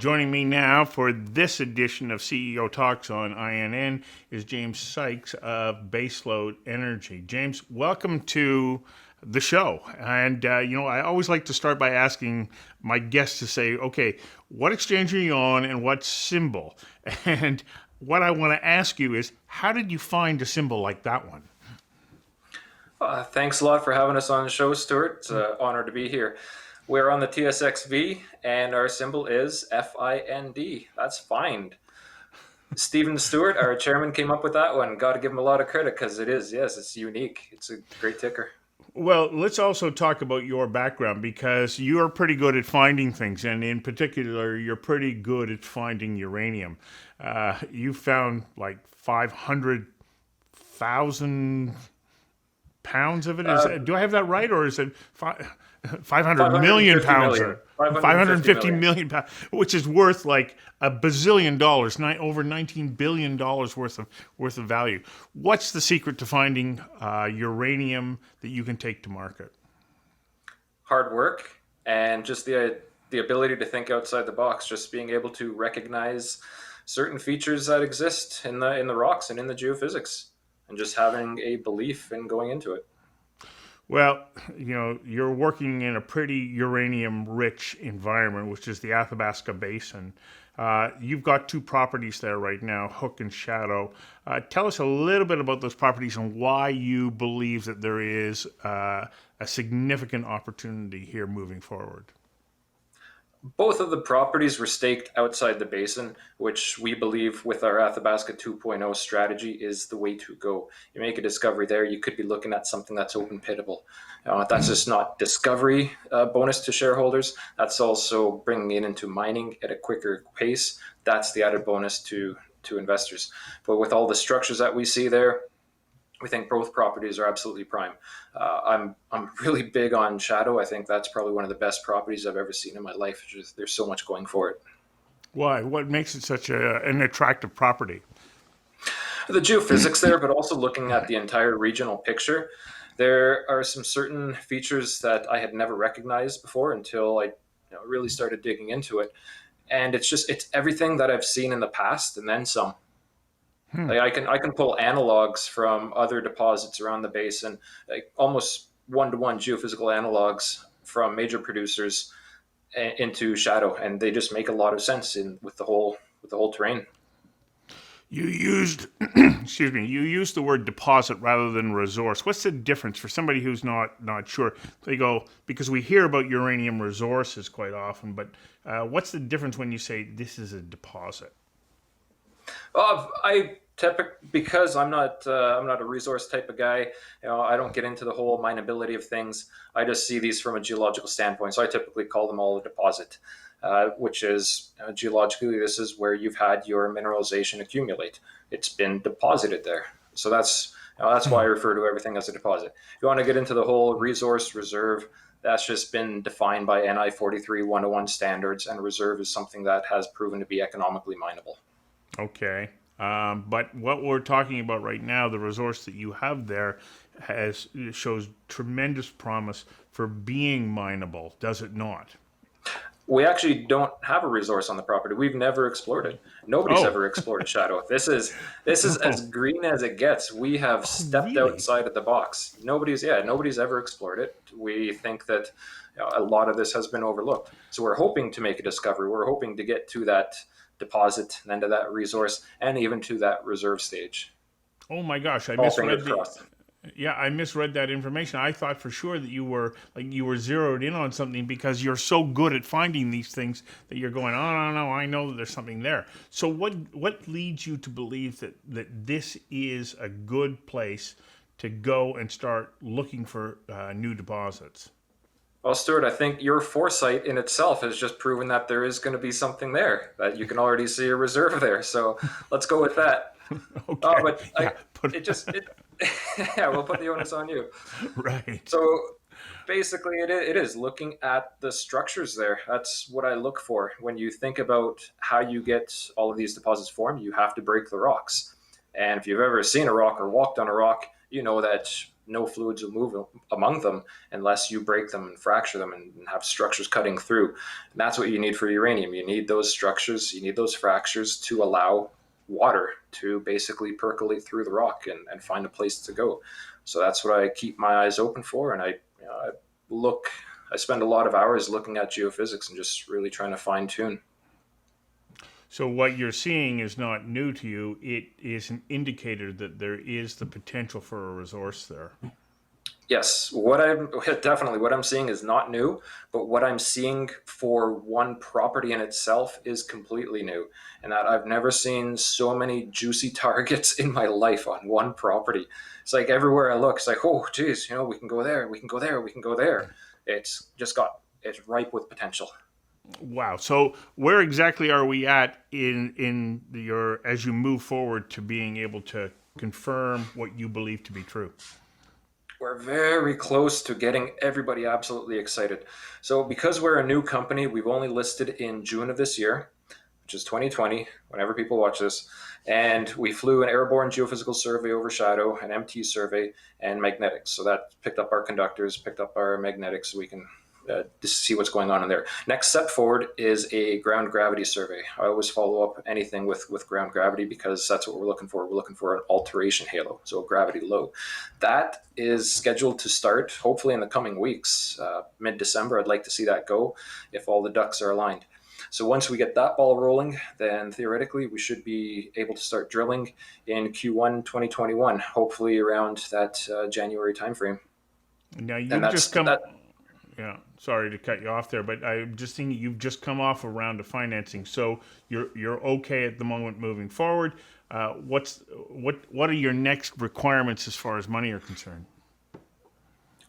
Joining me now for this edition of CEO Talks on INN is James Sykes of Baselode Energy. James, welcome to the show. And, I always like to start by asking my guests to say, okay, what exchange are you on and what symbol? And what I want to ask you is, how did you find a symbol like that one? Thanks a lot for having us on the show, Stuart. It's an honor to be here. We're on the TSXV, and our symbol is FIND. That's find. Stephen Stewart, our chairman, came up with that one. Got to give him a lot of credit because it's unique. It's a great ticker. Well, let's also talk about your background because you're pretty good at finding things, and in particular, you're pretty good at finding uranium. You found like 500,000 pounds of it. Do I have that right, or is it 500 million pounds? 550 million pounds, which is worth like $1 billion, over $19 billion worth of value. What's the secret to finding uranium that you can take to market? Hard work and just the ability to think outside the box. Just being able to recognize certain features that exist in the rocks and in the geophysics, and just having a belief in going into it. Well, you're working in a pretty uranium-rich environment, which is the Athabasca Basin. You've got two properties there right now, Hook and Shadow. Tell us a little bit about those properties and why you believe that there is a significant opportunity here moving forward. Both of the properties were staked outside the basin, which we believe with our Athabasca 2.0 strategy is the way to go. You make a discovery there, you could be looking at something that's open pittable. That's just not discovery bonus to shareholders. That's also bringing it into mining at a quicker pace. That's the added bonus to investors. But with all the structures that we see there, we think both properties are absolutely prime. I'm really big on Shadow. I think that's probably one of the best properties I've ever seen in my life. There's so much going for it. Why? What makes it such an attractive property? The geophysics there, but also looking at the entire regional picture. There are some certain features that I had never recognized before until I really started digging into it. And it's everything that I've seen in the past and then some. Like I can pull analogs from other deposits around the basin, like almost one-to-one geophysical analogs from major producers into Shadow, and they just make a lot of sense with the whole terrain. You used, excuse me, you used the word deposit rather than resource. What's the difference for somebody who's not sure? They go, because we hear about uranium resources quite often, but what's the difference when you say this is a deposit? Because I'm not a resource type of guy. I don't get into the whole mineability of things. I just see these from a geological standpoint. So I typically call them all a deposit, which is geologically, this is where you've had your mineralization accumulate. It's been deposited there. So that's why I refer to everything as a deposit. If you want to get into the whole resource reserve, that's just been defined by NI 43 101 standards, and reserve is something that has proven to be economically mineable. Okay. But what we're talking about right now, the resource that you have there shows tremendous promise for being mineable, does it not? We actually don't have a resource on the property. We've never explored it. Nobody's ever explored Shadow. This is as green as it gets. We have stepped outside of the box. Nobody's ever explored it. We think that a lot of this has been overlooked. So we're hoping to make a discovery. We're hoping to get to that deposit and then to that resource and even to that reserve stage. Oh my gosh, I misread that information. I thought for sure that you were zeroed in on something because you're so good at finding these things that you're going, oh no, I know that there's something there. So what leads you to believe that this is a good place to go and start looking for new deposits? Well, Stuart, I think your foresight in itself has just proven that there is going to be something there, that you can already see a reserve there. So let's go with that. Okay. We'll put the onus on you. Right. So basically it is looking at the structures there. That's what I look for. When you think about how you get all of these deposits formed, you have to break the rocks. And if you've ever seen a rock or walked on a rock, you know that no fluids will move among them unless you break them and fracture them and have structures cutting through. And that's what you need for uranium. You need those structures, you need those fractures to allow water to basically percolate through the rock and find a place to go. So that's what I keep my eyes open for. And I spend a lot of hours looking at geophysics and just really trying to fine tune. So what you're seeing is not new to you. It is an indicator that there is the potential for a resource there. Yes, what I'm seeing is not new, but what I'm seeing for one property in itself is completely new. And that I've never seen so many juicy targets in my life on one property. It's like everywhere I look, it's like, oh, geez, we can go there, we can go there, we can go there. It's ripe with potential. Wow. So where exactly are we at in your as you move forward to being able to confirm what you believe to be true? We're very close to getting everybody absolutely excited. So because we're a new company, we've only listed in June of this year, which is 2020, whenever people watch this. And we flew an airborne geophysical survey over shadow, an MT survey, and magnetics. So that picked up our conductors, picked up our magnetics, so we can just see what's going on in there. Next step forward is a ground gravity survey. I always follow up anything with ground gravity because that's what we're looking for. We're looking for an alteration halo, so gravity low. That is scheduled to start hopefully in the coming weeks. Mid-December, I'd like to see that go if all the ducks are aligned. So once we get that ball rolling, then theoretically we should be able to start drilling in Q1 2021, hopefully around that January timeframe. Now And you've that's just come. that. Yeah, sorry to cut you off there, but I'm just thinking you've just come off a round of financing, so you're okay at the moment moving forward. What are your next requirements as far as money are concerned?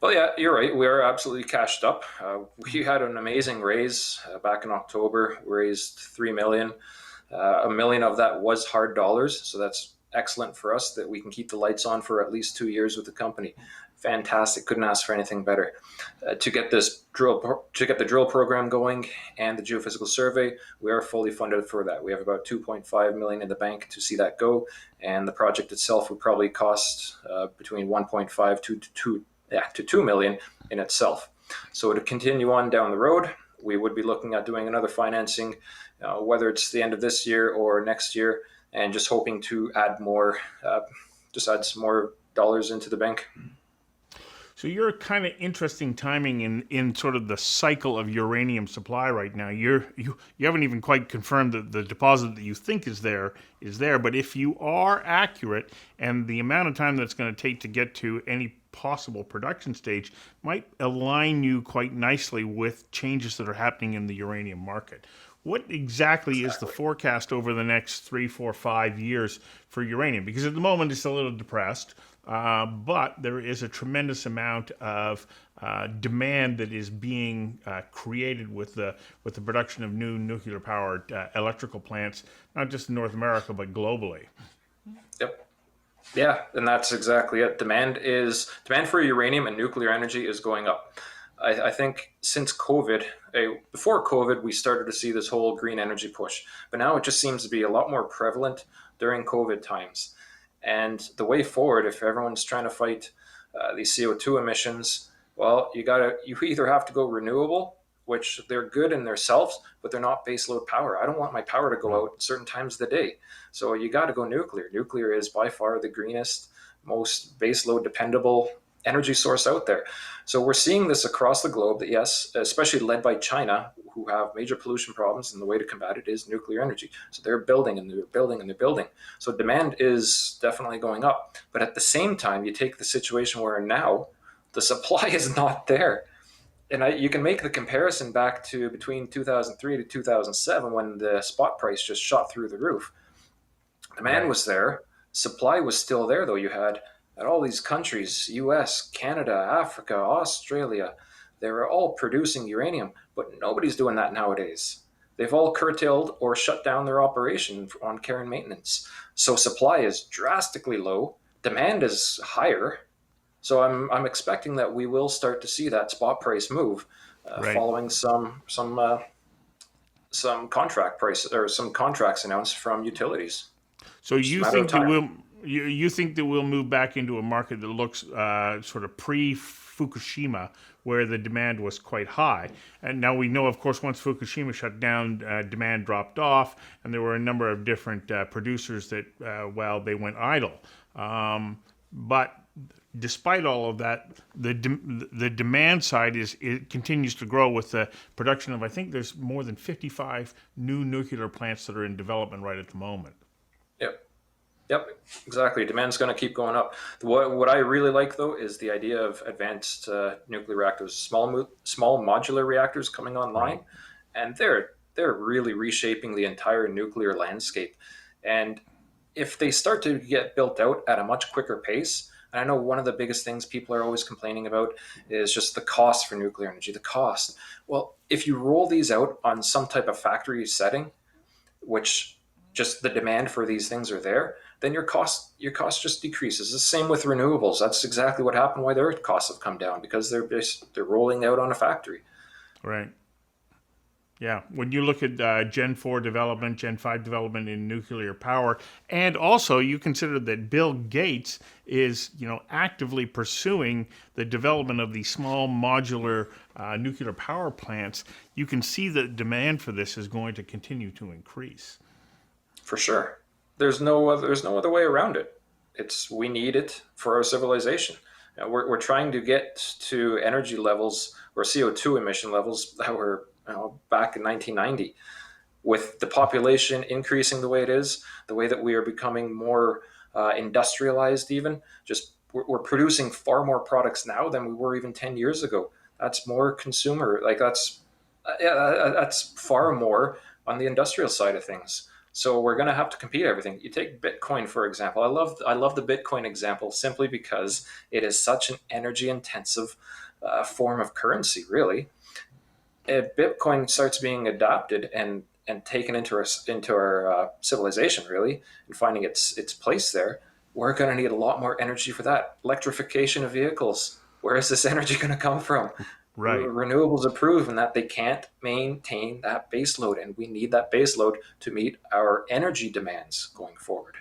Well, yeah, you're right. We are absolutely cashed up. We had an amazing raise back in October. We raised 3 million. A million of that was hard dollars, so that's excellent for us that we can keep the lights on for at least 2 years with the company. Fantastic. Couldn't ask for anything better. To get the drill program going and the geophysical survey, we are fully funded for that. We have about 2.5 million in the bank to see that go, and the project itself would probably cost between 1.5 to 2 million in itself. So to continue on down the road, we would be looking at doing another financing, whether it's the end of this year or next year, and just hoping to add add some more dollars into the bank. So you're kind of interesting timing in sort of the cycle of uranium supply right now. You haven't even quite confirmed that the deposit that you think is there, but if you are accurate and the amount of time that's going to take to get to any possible production stage might align you quite nicely with changes that are happening in the uranium market. What exactly is the forecast over the next 3, 4, 5 years for uranium? Because at the moment it's a little depressed, but there is a tremendous amount of demand that is being created with the production of new nuclear powered electrical plants, not just in North America but globally. Yep. Yeah, and that's exactly it. Demand for uranium and nuclear energy is going up. I think since COVID, before COVID, we started to see this whole green energy push, but now it just seems to be a lot more prevalent during COVID times. And the way forward, if everyone's trying to fight these CO2 emissions, well, you either have to go renewable, which they're good in themselves, but they're not baseload power. I don't want my power to go out at certain times of the day. So you got to go nuclear. Nuclear is by far the greenest, most baseload dependable energy source out there. So we're seeing this across the globe that yes, especially led by China, who have major pollution problems, and the way to combat it is nuclear energy. So they're building and they're building and they're building. So demand is definitely going up. But at the same time, you take the situation where now the supply is not there. And you can make the comparison back to between 2003 to 2007 when the spot price just shot through the roof. Demand was there. Supply was still there, though. You had at all these countries, US, Canada, Africa, Australia, they were all producing uranium, but nobody's doing that nowadays. They've all curtailed or shut down their operation on care and maintenance. So supply is drastically low, demand is higher. So I'm expecting that we will start to see that spot price move following some contract price or some contracts announced from utilities. So Just a you matter of think that time. You think that we'll move back into a market that looks sort of pre-Fukushima, where the demand was quite high. And now we know, of course, once Fukushima shut down, demand dropped off, and there were a number of different producers that, they went idle. But despite all of that, the demand side it continues to grow with the production of, I think there's more than 55 new nuclear plants that are in development right at the moment. Yep. Yep, exactly. Demand's going to keep going up. What I really like, though, is the idea of advanced nuclear reactors, small modular reactors coming online, Right. and they're really reshaping the entire nuclear landscape. And if they start to get built out at a much quicker pace, and I know one of the biggest things people are always complaining about is just the cost for nuclear energy, the cost. Well, if you roll these out on some type of factory setting, which just the demand for these things are there, then your cost just decreases. The same with renewables. That's exactly what happened. Why their costs have come down, because they're rolling out on a factory. Right. Yeah, when you look at Gen 4 development, Gen 5 development in nuclear power, and also you consider that Bill Gates is, actively pursuing the development of these small modular nuclear power plants, you can see that demand for this is going to continue to increase. For sure. There's no other way around it. We need it for our civilization. We're trying to get to energy levels or CO2 emission levels that were back in 1990. With the population increasing the way it is, the way that we are becoming more industrialized, even just we're producing far more products now than we were even 10 years ago. That's more consumer, like that's far more on the industrial side of things. So we're going to have to compete everything. You take Bitcoin, for example. I love the Bitcoin example simply because it is such an energy intensive form of currency, really. If Bitcoin starts being adopted and taken into our civilization, really, and finding its place there, we're going to need a lot more energy for that. Electrification of vehicles. Where is this energy going to come from? Right. Renewables have proven that they can't maintain that base load, and we need that base load to meet our energy demands going forward.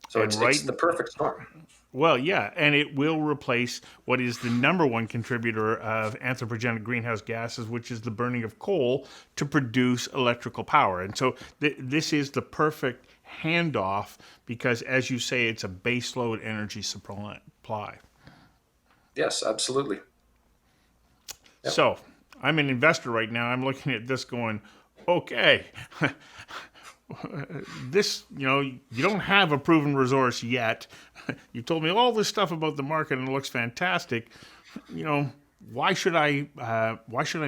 So And it's right the perfect storm. Well, yeah, and it will replace what is the number one contributor of anthropogenic greenhouse gases, which is the burning of coal to produce electrical power. And so this is the perfect handoff because, as you say, it's a baseload energy supply. Yes, absolutely. Yep. So I'm an investor right now. I'm looking at this going, okay, this, you don't have a proven resource yet. You told me all this stuff about the market and it looks fantastic. Why should I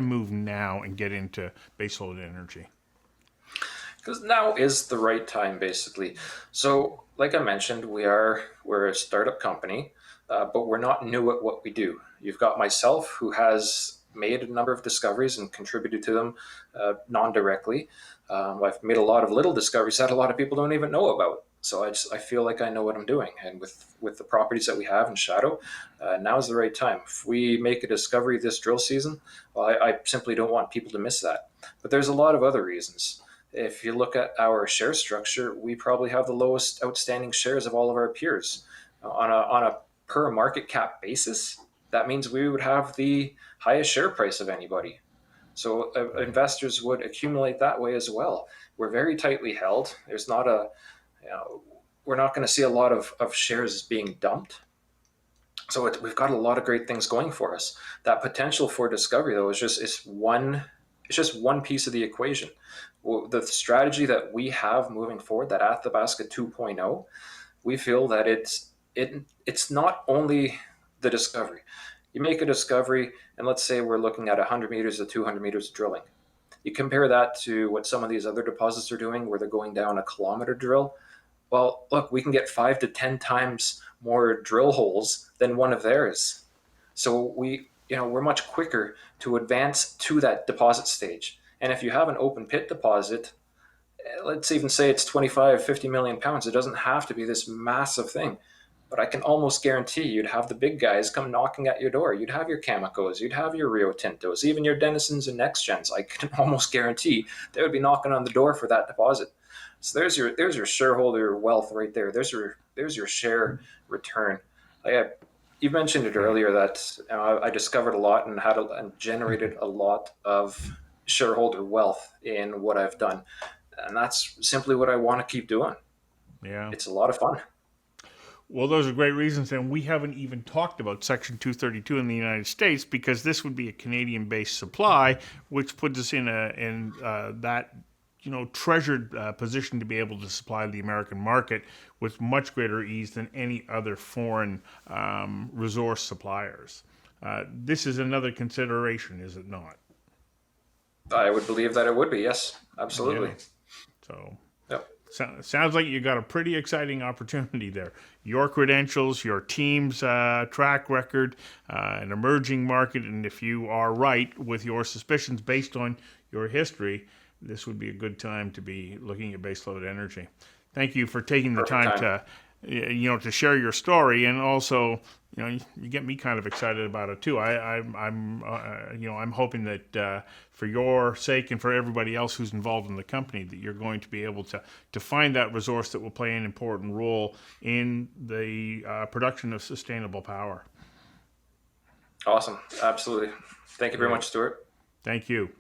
move now and get into baseload energy? Because now is the right time, basically. So, like I mentioned, we're a startup company, but we're not new at what we do. You've got myself, who has made a number of discoveries and contributed to them non-directly. I've made a lot of little discoveries that a lot of people don't even know about. So I feel like I know what I'm doing, and with the properties that we have in Shadow, now is the right time. If we make a discovery this drill season, well, I simply don't want people to miss that. But there's a lot of other reasons. If you look at our share structure, we probably have the lowest outstanding shares of all of our peers. On a per market cap basis, that means we would have the highest share price of anybody. So investors would accumulate that way as well. We're very tightly held. We're not going to see a lot of shares being dumped. So we've got a lot of great things going for us. That potential for discovery, though, is just one piece of the equation. Well, the strategy that we have moving forward, that Athabasca 2.0, we feel that it's not only the discovery. You make a discovery, and let's say we're looking at 100 meters to 200 meters of drilling. You compare that to what some of these other deposits are doing, where they're going down a kilometer drill. Well, look, we can get 5 to 10 times more drill holes than one of theirs. So we're much quicker to advance to that deposit stage. And if you have an open pit deposit, let's even say it's 25, 50 million pounds, it doesn't have to be this massive thing. But I can almost guarantee you'd have the big guys come knocking at your door. You'd have your Camecos, you'd have your Rio Tintos, even your Denisons and Next Gens. I can almost guarantee they would be knocking on the door for that deposit. So there's your shareholder wealth right there. There's your share return. You mentioned it earlier that I discovered a lot and generated a lot of shareholder wealth in what I've done, and that's simply what I want to keep doing. Yeah. It's a lot of fun. Well, those are great reasons, and we haven't even talked about Section 232 in the United States because this would be a Canadian-based supply, which puts us in that treasured position to be able to supply the American market with much greater ease than any other foreign resource suppliers. This is another consideration, is it not? I would believe that it would be. Yes, Yeah. absolutely. So Yep. sounds like you got a pretty exciting opportunity there. Your credentials, your team's track record, an emerging market, and if you are right with your suspicions based on your history, this would be a good time to be looking at baseload energy. Thank you for taking the Perfect time time. to share your story, and also you get me kind of excited about it too. I'm hoping that for your sake and for everybody else who's involved in the company, that you're going to be able to find that resource that will play an important role in the production of sustainable power. Awesome. Absolutely. Thank you very Great. much, Stuart. Thank you.